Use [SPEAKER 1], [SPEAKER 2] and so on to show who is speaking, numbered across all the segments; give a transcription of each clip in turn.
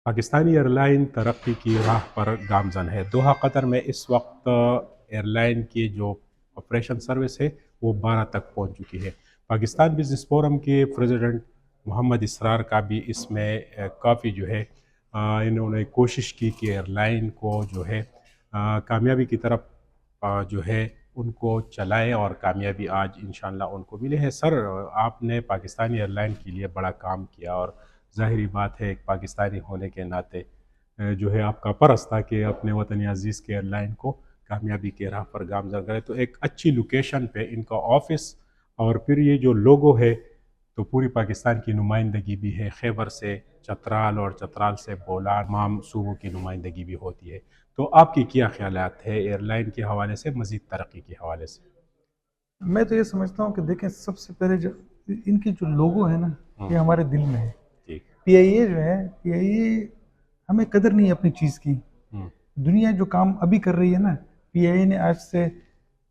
[SPEAKER 1] Pakistani airline तरक्की की राह पर गामज़न है। दोहा कतर में इस वक्त एयरलाइन की जो ऑपरेशन सर्विस है वो 12 तक पहुंच चुकी है। पाकिस्तान बिजनेस फोरम के प्रेसिडेंट मोहम्मद इसरार का भी इसमें काफ़ी जो है इन्होंने कोशिश की कि एयरलाइन को जो है कामयाबी की तरफ जो है उनको चलाएं और कामयाबी आज इंशाल्लाह उनको मिले है। सर, आपने पाकिस्तानी एयरलाइन के लिए बड़ा काम किया और ज़ाहिरी बात है एक पाकिस्तानी होने के नाते जो है आपका परस था कि अपने वतन अज़ीज़ के एयरलाइन को कामयाबी के राह पर गामज़न करें। तो एक अच्छी लोकेशन पे इनका ऑफिस और फिर ये जो लोगो है तो पूरी पाकिस्तान की नुमाइंदगी भी है। खैबर से चतराल और चतराल से बोलान तमाम सूबों की नुमाइंदगी भी होती है। तो आपकी क्या ख़यालात है एयरलाइन के हवाले से, मज़ीद तरक्की के हवाले से?
[SPEAKER 2] मैं तो ये समझता हूँ कि देखें, सबसे पहले जो इनकी जो लोगो है ना, ये हमारे दिल में है।
[SPEAKER 1] ठीक।
[SPEAKER 2] पीआईए जो है, पीआईए हमें कदर नहीं है अपनी चीज़ की। दुनिया जो काम अभी कर रही है ना, पीआईए ने आज से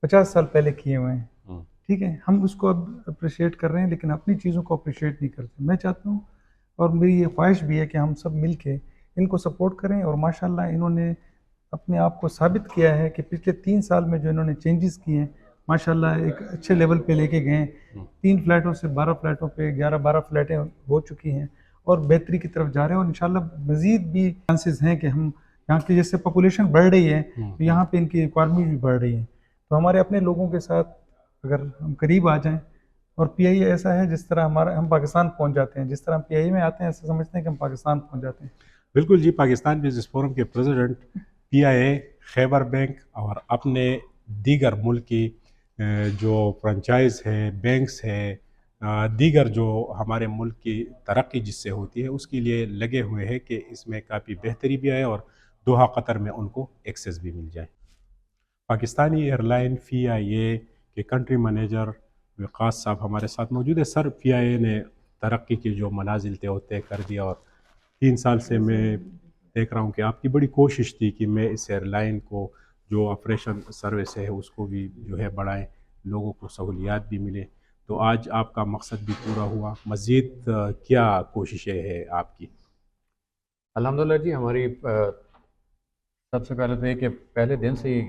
[SPEAKER 2] 50 साल पहले किए हुए हैं। ठीक है, हम उसको अब अप्रिशिएट कर रहे हैं, लेकिन अपनी चीज़ों को अप्रिशिएट नहीं करते। मैं चाहता हूँ और मेरी ये ख्वाहिश भी है कि हम सब मिल के इनको सपोर्ट करें। और माशाल्लाह इन्होंने अपने आप को साबित किया है कि पिछले 3 साल में जो इन्होंने चेंजेस किए हैं, माशाल्लाह एक अच्छे लेवल पे लेके गए हैं। 3 फ्लाइटों से 12 फ्लाइटों पे 11-12 फ्लाइटें हो चुकी हैं और बेहतरी की तरफ जा रहे हैं। और इंशाल्लाह मज़ीद भी चांसेस हैं कि हम यहाँ की, जैसे पॉपुलेशन बढ़ रही है तो यहाँ पे इनकी रिक्वायरमेंट भी बढ़ रही है। तो हमारे अपने लोगों के साथ अगर हम करीब आ जाएं, और पीआईए ऐसा है जिस तरह हमारा हम पाकिस्तान पहुँच जाते हैं, जिस तरह हम पीआईए में आते हैं ऐसा समझते हैं कि हम पाकिस्तान पहुँच जाते हैं।
[SPEAKER 1] बिल्कुल जी, पाकिस्तान बिजनेस फोरम के प्रेसिडेंट पीआईए, खैबर बैंक और अपने दीगर मुल्क की जो फ्रेंचाइज है, बैंक्स है, दीगर जो हमारे मुल्क की तरक्की जिससे होती है उसके लिए लगे हुए हैं कि इसमें काफ़ी बेहतरी भी आए और दोहा कतर में उनको एक्सेस भी मिल जाए। पाकिस्तानी एयरलाइन पीआईए के कंट्री मैनेजर वक़ास साहब हमारे साथ मौजूद है। सर, पीआईए ने तरक्की के जो मनाजिल थे वो तय कर दिया और 3 साल से मैं देख रहा हूँ कि आपकी बड़ी कोशिश थी कि मैं इस एयरलाइन को जो ऑपरेशन सर्विस है उसको भी जो है बढ़ाएं, लोगों को सहूलियात भी मिले। तो आज आपका मकसद भी पूरा हुआ। मज़ीद क्या कोशिशें हैं आपकी?
[SPEAKER 3] अल्हम्दुलिल्लाह जी, हमारी सबसे पहले तो ये कि पहले दिन से ही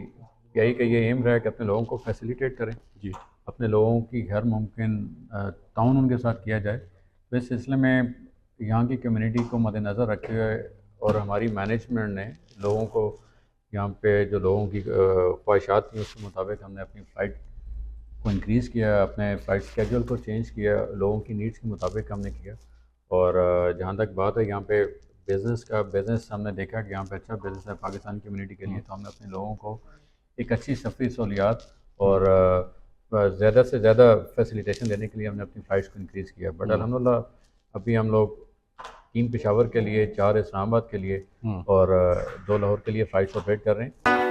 [SPEAKER 3] यही कि ये एम रहा है कि अपने लोगों को फैसिलिटेट करें
[SPEAKER 1] जी।
[SPEAKER 3] अपने लोगों की हर मुमकिन ताउन उनके साथ किया जाए। तो इस सिलसिले में यहाँ की कम्युनिटी को मद्देनज़र रखते हुए और हमारी मैनेजमेंट ने लोगों को यहाँ पे जो लोगों की ख्वाहिशात थी उसके मुताबिक हमने अपनी फ़्लाइट को इंक्रीज़ किया, अपने फ़्लाइट स्केड्यूल को चेंज किया, लोगों की नीड्स के मुताबिक हमने किया। और जहाँ तक बात है यहाँ पे बिज़नेस हमने देखा कि यहाँ पे अच्छा बिज़नेस है पाकिस्तान कम्युनिटी के लिए, तो हमने अपने लोगों को एक अच्छी सफ़री सहूलियात और ज़्यादा से ज़्यादा फैसिलिटेशन देने के लिए हमने अपनी फ़्लाइट्स को इंक्रीज़ किया। बट अल्हम्दुलिल्लाह अभी हम लोग 3 पेशावर के लिए, 4 इस्लामाबाद के लिए और 2 लाहौर के लिए फ़्लाइट्स ऑपरेट कर रहे हैं।